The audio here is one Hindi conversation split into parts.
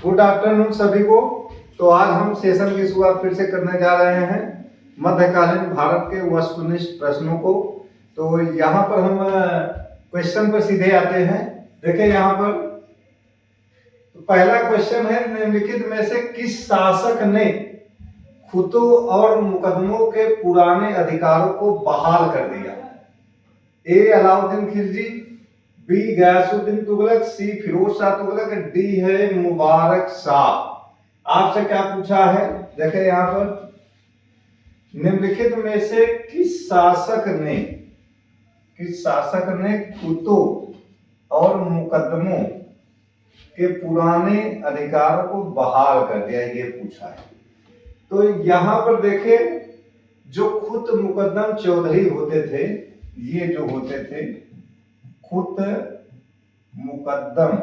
गुड आफ्टरनून सभी को। तो आज हम सेशन की शुरुआत फिर से करने जा रहे हैं मध्यकालीन भारत के वस्तुनिष्ठ प्रश्नों को। तो यहाँ पर हम क्वेश्चन पर सीधे आते हैं। देखिए यहाँ पर तो पहला क्वेश्चन है, निम्नलिखित में से किस शासक ने खुतों और मुकदमों के पुराने अधिकारों को बहाल कर दिया? ए अलाउद्दीन खिलजी, बी गयासुद्दीन तुगलक, सी फिरोज शाह तुगलक, डी है मुबारक शाह। आपसे क्या पूछा है? देखें यहाँ पर, निम्नलिखित में से किस शासक ने खुतों और मुकदमों के पुराने अधिकारों को बहाल कर दिया, ये पूछा है। तो यहाँ पर देखें, जो खुत मुकद्दम चौधरी होते थे, ये जो होते थे खुत मुकद्दम,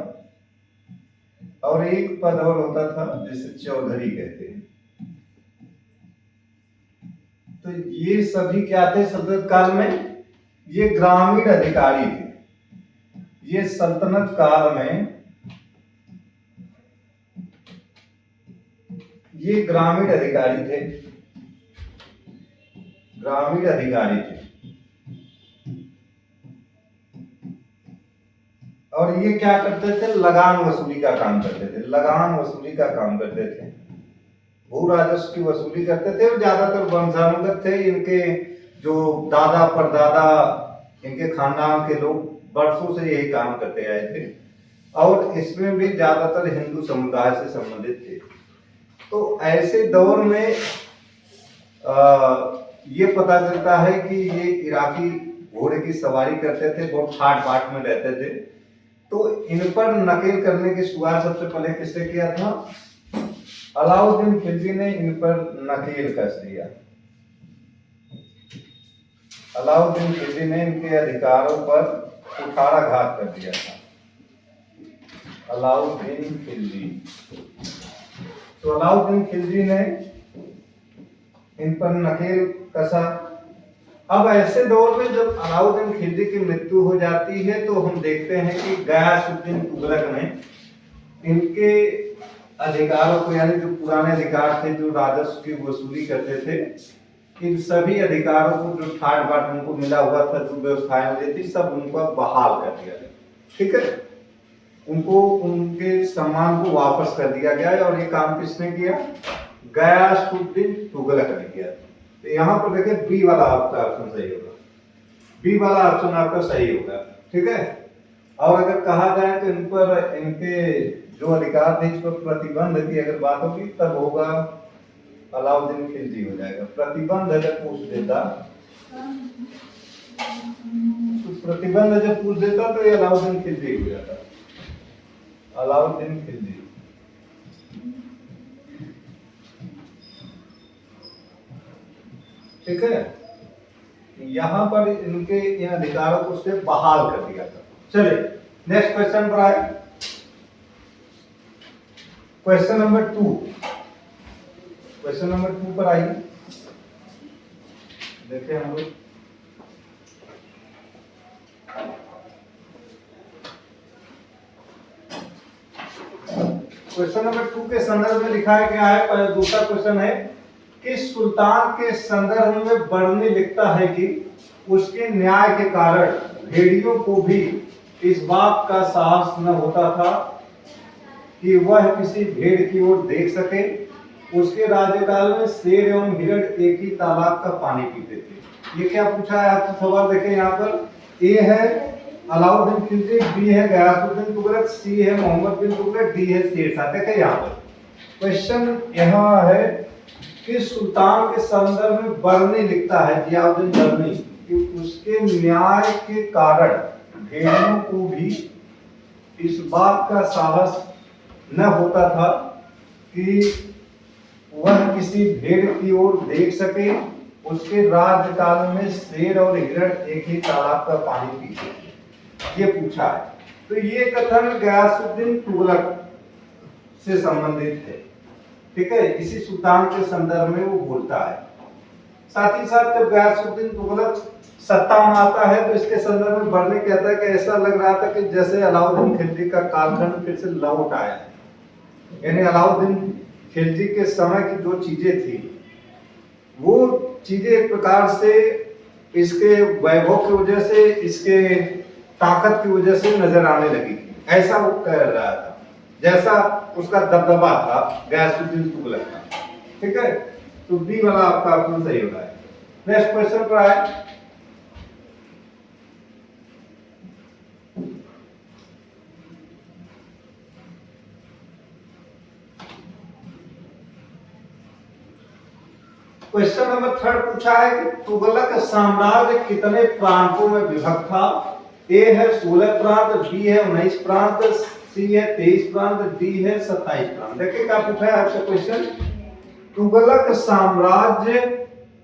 और एक पद और होता था जिसे चौधरी कहते हैं। तो ये सभी क्या थे सल्तनत काल में? ये ग्रामीण अधिकारी थे। ये सल्तनत काल में ये ग्रामीण अधिकारी थे। और ये क्या करते थे? लगान वसूली का काम करते थे। भू राजस्व की वसूली करते थे और ज्यादातर वंशानुगत थे। इनके जो दादा परदादा, इनके खानदान के लोग वर्षों से यही काम करते आए थे और इसमें भी ज्यादातर हिंदू समुदाय से संबंधित थे। तो ऐसे दौर में ये पता चलता है कि ये इराकी घोड़े की सवारी करते थे, बहुत ठाट बाट में रहते थे। तो इन पर नकेल करने की शुरुआत सबसे पहले किसने किया था? अलाउद्दीन खिलजी ने इन पर नकेल कस दिया। अलाउद्दीन खिलजी ने इनके अधिकारों पर कुठाराघात कर दिया था। अलाउद्दीन खिलजी ने इन पर नकेल कसा। अब ऐसे दौर में जब अलाउद्दीन खिलजी की मृत्यु हो जाती है तो हम देखते हैं कि गयासुद्दीन तुगलक ने इनके अधिकारों को, यानी जो पुराने अधिकार थे, जो राजस्व की वसूली करते थे, इन सभी अधिकारों को, जो ठाट बाट उनको मिला हुआ था, जो व्यवस्थाएं होती थी, सब उनको बहाल कर दिया गया। ठीक है, उनको उनके सम्मान को वापस कर दिया गया। और ये काम किसने किया? गयासुद्दीन तुगलक ने किया। तो यहाँ पर देखिए, बी वाला आपका ऑप्शन सही होगा। बी वाला ऑप्शन आपका सही होगा। ठीक है। और अगर कहा जाए तो इन पर, इनके जो अधिकार थे, इस पर प्रतिबंध की अगर बात होगी तब होगा अलाउद्दीन खिलजी हो जाएगा। प्रतिबंध अगर पूछ देता तो ये अलाउद्दीन खिलजी हो जाता। अलाउद्दीन खिलजी। ठीक है, यहां पर इनके इन अधिकारों को उसने बहाल कर दिया था। चलिए नेक्स्ट क्वेश्चन पर आए। क्वेश्चन नंबर 2 पर आइए। देखें हम लोग, क्वेश्चन नंबर 2 के संदर्भ में लिखा है क्या है? दूसरा क्वेश्चन है कि सुल्तान के संदर्भ में वर्णि लिखता है कि उसके न्याय के कारण भेड़ियों को भी इस बात का साहस न होता था कि वह किसी भेड़ की ओर देख सके। उसके राज्यकाल में शेर एवं हिरण एक ही तालाब का पानी पीते थे। ये क्या पूछा है आपका सवाल? देखें यहाँ पर, ए है अलाउद्दीन खिलजी, बी है गयासुद्दीन तुगलक, सी है मोहम्मद बिन तुगलक, डी है शेर शाह। देखें यहाँ पर क्वेश्चन यहाँ है कि सुल्तान के संदर्भ में बर्नी लिखता है, जियाउद्दीन बर्नी, कि उसके न्याय के कारण भेड़ियों को भी इस बात का साहस न होता था कि वह किसी भेड़ की ओर देख सके। उसके राज्यकाल में शेर और हिरण एक ही तालाब का पानी पीते थे। ये पूछा है। तो ये कथन गयासुद्दीन तुगलक से संबंधित है। ठीक है, इसी सुल्तान के संदर्भ में वो बोलता है। साथ ही साथ जब गयासुद्दीन तुगलक सत्ता में आता है तो इसके संदर्भ में बर्नी कहता है कि ऐसा लग रहा था कि जैसे अलाउद्दीन खिलजी का कालखंड फिर से लौट आया है। यानी अलाउद्दीन खिलजी के समय की जो चीजें थी वो चीजें एक प्रकार से इसके वैभव की वजह से, इसके ताकत की वजह से नजर आने लगी, ऐसा वो कह रहा था, जैसा उसका दबदबा था गयासुद्दीन तुगलक का। ठीक है, तो बी वाला आपका ऑप्शन सही होगा। नेक्स्ट क्वेश्चन पर आए। क्वेश्चन नंबर 3 पूछा है कि तुगलक साम्राज्य कितने प्रांतों में विभक्त था। ए है 16 प्रांत, बी है 19 प्रांत, सी है 23 प्रांत, डी है 27 प्रांत। देखिए क्या पूछा है आपसे क्वेश्चन, तुगलक साम्राज्य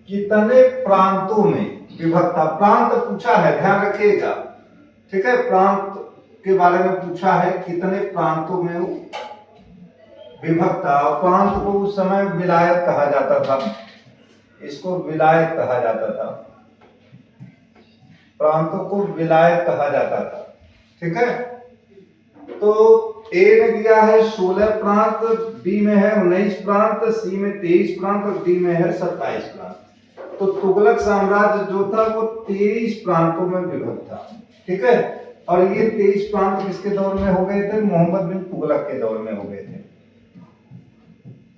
कितने प्रांतों में विभक्त था। प्रांत पूछा है, ध्यान रखिएगा। ठीक है, प्रांत के बारे में पूछा है, कितने प्रांतों में विभक्त था। प्रांत को उस समय विलायत कहा जाता था, इसको विलायत कहा जाता था, प्रांतों को विलायत कहा जाता था। ठीक है, तो ए में दिया है 16 प्रांत, बी में है 19 प्रांत, सी में 23 प्रांत और डी में है 27 प्रांत। तो तुगलक साम्राज्य जो था वो 23 प्रांतों में विभक्त था। ठीक है, और ये 23 प्रांत किसके दौर में हो गए थे, मोहम्मद बिन तुगलक के दौर में हो गए थे।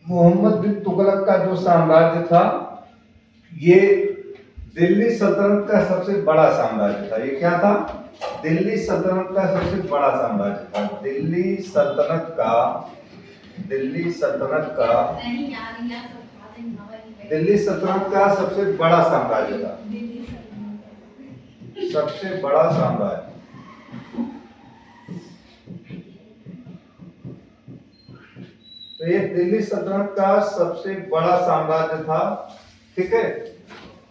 मोहम्मद बिन तुगलक का जो साम्राज्य था ये दिल्ली सल्तनत का सबसे बड़ा साम्राज्य था। ये क्या था, दिल्ली सल्तनत का सबसे बड़ा साम्राज्य था। दिल्ली सल्तनत का सबसे बड़ा साम्राज्य था, सबसे बड़ा साम्राज्य। तो ये दिल्ली सल्तनत का सबसे बड़ा साम्राज्य था। ठीक है,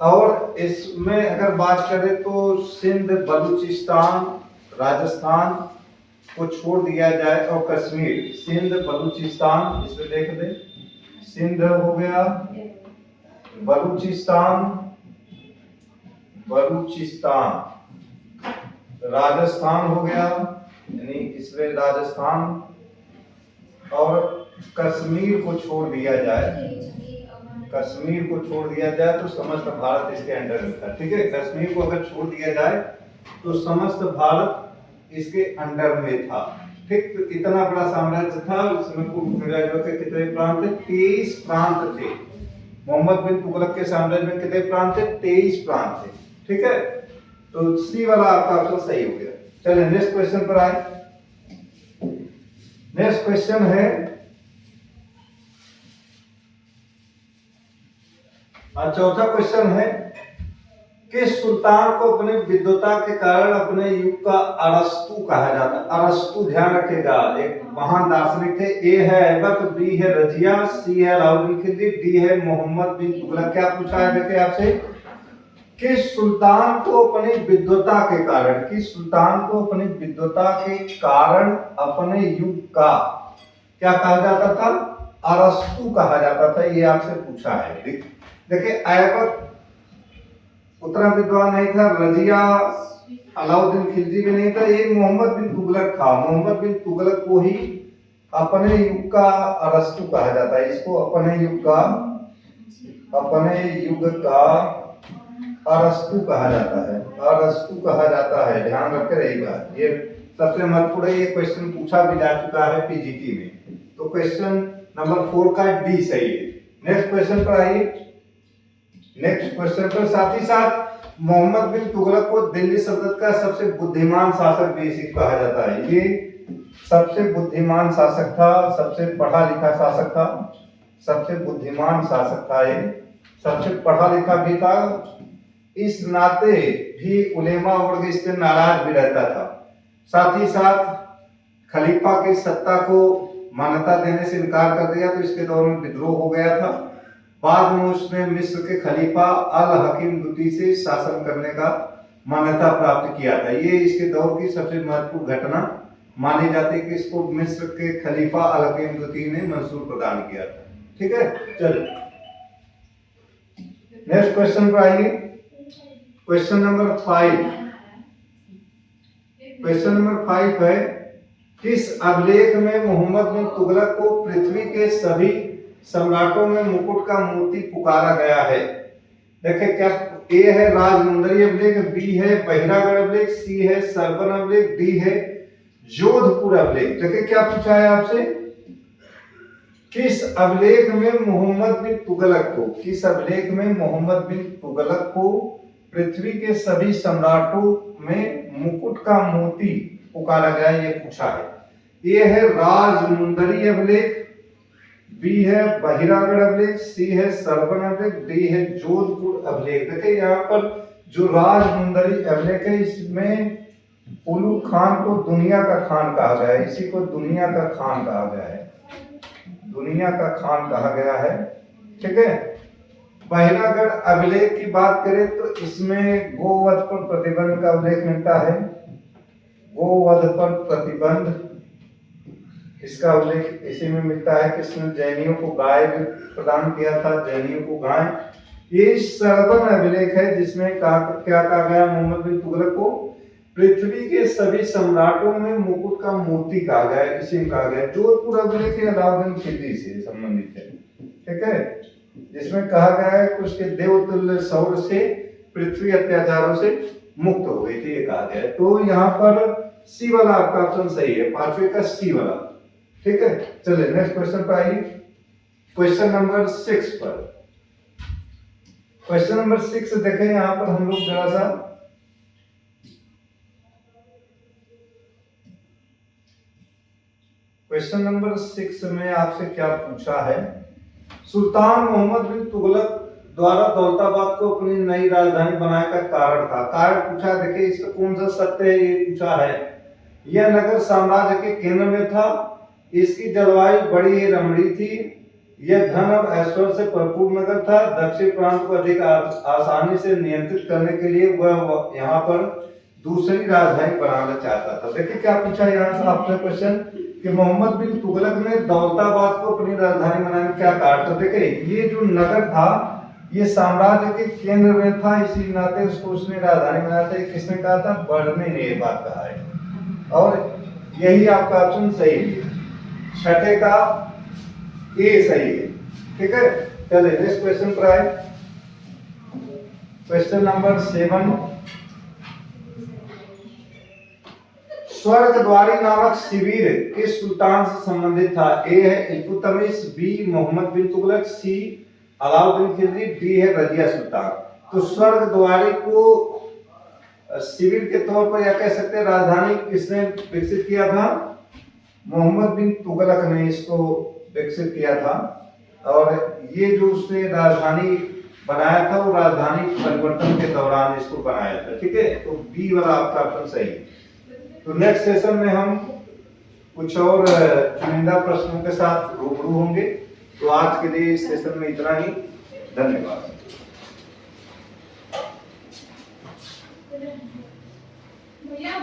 और इसमें अगर बात करें तो सिंध, बलूचिस्तान, राजस्थान को छोड़ दिया जाए और कश्मीर, सिंध, बलूचिस्तान, इसमें देख दे, सिंध हो गया, बलूचिस्तान, राजस्थान हो गया, यानी इसमें राजस्थान, और कश्मीर को छोड़ दिया जाए, कश्मीर को छोड़ दिया जाए तो समस्त भारत इसके अंडर में था। ठीक है, कश्मीर को अगर छोड़ दिया जाए तो समस्त भारत इसके अंडर में था। ठीक, तो इतना बड़ा साम्राज्य था, उसमें कुल मिलाकर के कितने प्रांत थे, 23 प्रांत थे। मोहम्मद बिन तुगलक के साम्राज्य में कितने प्रांत थे, 23 प्रांत थे। ठीक है, तो सी वाला आपका ऑप्शन सही हो गया। चलिए नेक्स्ट क्वेश्चन पर आए। नेक्स्ट क्वेश्चन है, चौथा क्वेश्चन है, किस सुल्तान को अपने विद्वता के कारण अपने युग का अरस्तु कहा जाता। अरस्तु ध्यान रखेगा, एक महान दार्शनिक थे। ए है ऐबक, बी है रजिया, सी है अलाउद्दीन खिलजी, डी है मोहम्मद बिन तुगलक। क्या पूछा है देखिए आपसे, किस सुल्तान को अपनी विद्वता के कारण, किस सुल्तान को अपनी विद्वता के कारण अपने युग का क्या कहा जाता था, अरस्तु कहा जाता था। ये आपसे पूछा है। देखिए ऐबक उतना विद्वान नहीं था, रजिया, अलाउद्दीन खिलजी भी नहीं था, ये मोहम्मद बिन तुगलक था। मोहम्मद बिन तुगलक को ही अपने युग का अरस्तु कहा जाता है। इसको अपने युग का अरस्तु कहा जाता है, अरस्तु कहा जाता है। ध्यान रखे रहिएगा, ये सबसे महत्वपूर्ण है। ये क्वेश्चन पूछा भी जा चुका है पीजीटी में, तो क्वेश्चन नंबर 4 का डी सही है। नेक्स्ट क्वेश्चन पर आइए। नेक्स्ट क्वेश्चन पर साथ ही साथ मोहम्मद बिन तुगलक को दिल्ली सल्तनत का सबसे बुद्धिमान शासक भी इसी कहा जाता है। ये सबसे बुद्धिमान शासक था, सबसे पढ़ा लिखा शासक था, सबसे बुद्धिमान शासक था, ये सबसे पढ़ा लिखा भी था। इस नाते भी उलेमा वर्ग इससे नाराज भी रहता था। साथ ही साथ खलीफा की सत्ता को मान्यता देने से इनकार कर दिया, तो इसके दौर में विद्रोह हो गया था। बाद में उसने मिस्र के खलीफा अल हकीम द्वितीय से शासन करने का मान्यता प्राप्त किया था। ये इसके दौर की सबसे महत्वपूर्ण घटना मानी जाती है कि इसको मिस्र के खलीफा अल हकीम द्वितीय ने मंजूर प्रदान किया था। ठीक है, चलिए नेक्स्ट क्वेश्चन पर आइए। क्वेश्चन नंबर 5, क्वेश्चन नंबर 5 है, किस अभिलेख में मोहम्मद बिन तुगलक को पृथ्वी के सभी सम्राटों में मुकुट का मोती पुकारा गया है? देखिए क्या, ए है राजमुंदरी अभिलेख, बी है बहिरागढ़ अभिलेख, सी है सरबन अभिलेख, डी है जोधपुर अभिलेख। देखिए क्या पूछा है आपसे, किस अभिलेख में मोहम्मद बिन तुगलक को, किस अभिलेख में मोहम्मद बिन तुगलक को पृथ्वी के सभी सम्राटों में मुकुट का मोती पुकारा गया, ये पूछा है। ए है राजमुंदरी अभिलेख, बी है बहिरागढ़ अभिलेख, सी है सरबन अभिलेख, डी है जोधपुर अभिलेख। देखिए यहाँ पर जो राजमुंदरी अभिलेख है, इसमें उलू खान को दुनिया का खान कहा गया है, इसी को दुनिया का खान कहा गया है, दुनिया का खान कहा गया है। ठीक है। बहिरागढ़ अभिलेख की बात करें तो इसमें गोवध पर प्रतिबंध का उल्लेख मिलता है, गोवध पर प्रतिबंध, इसका उल्लेख इसी में मिलता है कि इसने जैनियों को गाय प्रदान किया था, जैनियों को गाय। ये सरबन अभिलेख है जिसमें क्या कहा गया, मोहम्मद बिन तुगलक को पृथ्वी के सभी सम्राटों में मुकुट का मोती कहा गया, इसी में कहा गया। जोधपुर अभिलेख अलाउद्दीन खिलजी से संबंधित है। ठीक है, जिसमें कहा गया है कि उसके देवतुल्य शौर्य से पृथ्वी अत्याचारों से मुक्त हो गई थी, ये कहा गया है। तो यहाँ पर सी वाला आपका ऑप्शन सही है, पांचवे का सी वाला। ठीक है, चलिए नेक्स्ट क्वेश्चन पर आइए। क्वेश्चन नंबर 6 पर, क्वेश्चन नंबर 6 देखें। यहाँ पर हम लोग जरा सा क्वेश्चन नंबर 6 में आपसे क्या पूछा है, सुल्तान मोहम्मद बिन तुगलक द्वारा दौलताबाद को अपनी नई राजधानी बनाने का कारण था। कारण पूछा, देखिए इसका कौन सा सत्य है, ये पूछा है। यह नगर साम्राज्य के केंद्र में था, इसकी जलवायु बड़ी ही रमणीय थी, यह धन और ऐश्वर्य से भरपूर नगर था, दक्षिण प्रांत को अधिक आसानी से नियंत्रित करने के लिए वह यहाँ पर दूसरी राजधानी बनाना चाहता था। देखिए क्या पूछा यहाँ से आपसे क्वेश्चन कि मोहम्मद बिन तुगलक ने दौलताबाद को अपनी राजधानी बनाने का क्या कारण था। देखिए ये जो नगर था ये साम्राज्य के केंद्र में था, इसी नाते उसको उसने राजधानी बनाया था। किसने कहा था, बर्नी ने ये बात कहा है, और यही आपका ऑप्शन सही है, छठे का ए सही है। ठीक है, चलिए नेक्स्ट क्वेश्चन पर आए। क्वेश्चन नंबर 7, स्वर्गद्वारी नामक शिविर किस सुल्तान से संबंधित था? ए है इल्तुतमिश, बी मोहम्मद बिन तुगलक, सी अलाउद्दीन खिलजी, डी है रजिया सुल्तान। तो स्वर्गद्वारी को शिविर के तौर पर या कह सकते हैं राजधानी किसने विकसित किया था? मोहम्मद बिन तुगलक ने इसको विकसित किया था, और ये जो उसने राजधानी बनाया था वो राजधानी परिवर्तन के दौरान इसको बनाया था। ठीक है, तो बी वाला आपका ऑप्शन सही है। तो नेक्स्ट सेशन में हम कुछ और चुनिंदा प्रश्नों के साथ रूबरू होंगे। तो आज के लिए इस सेशन में इतना ही, धन्यवाद। भैया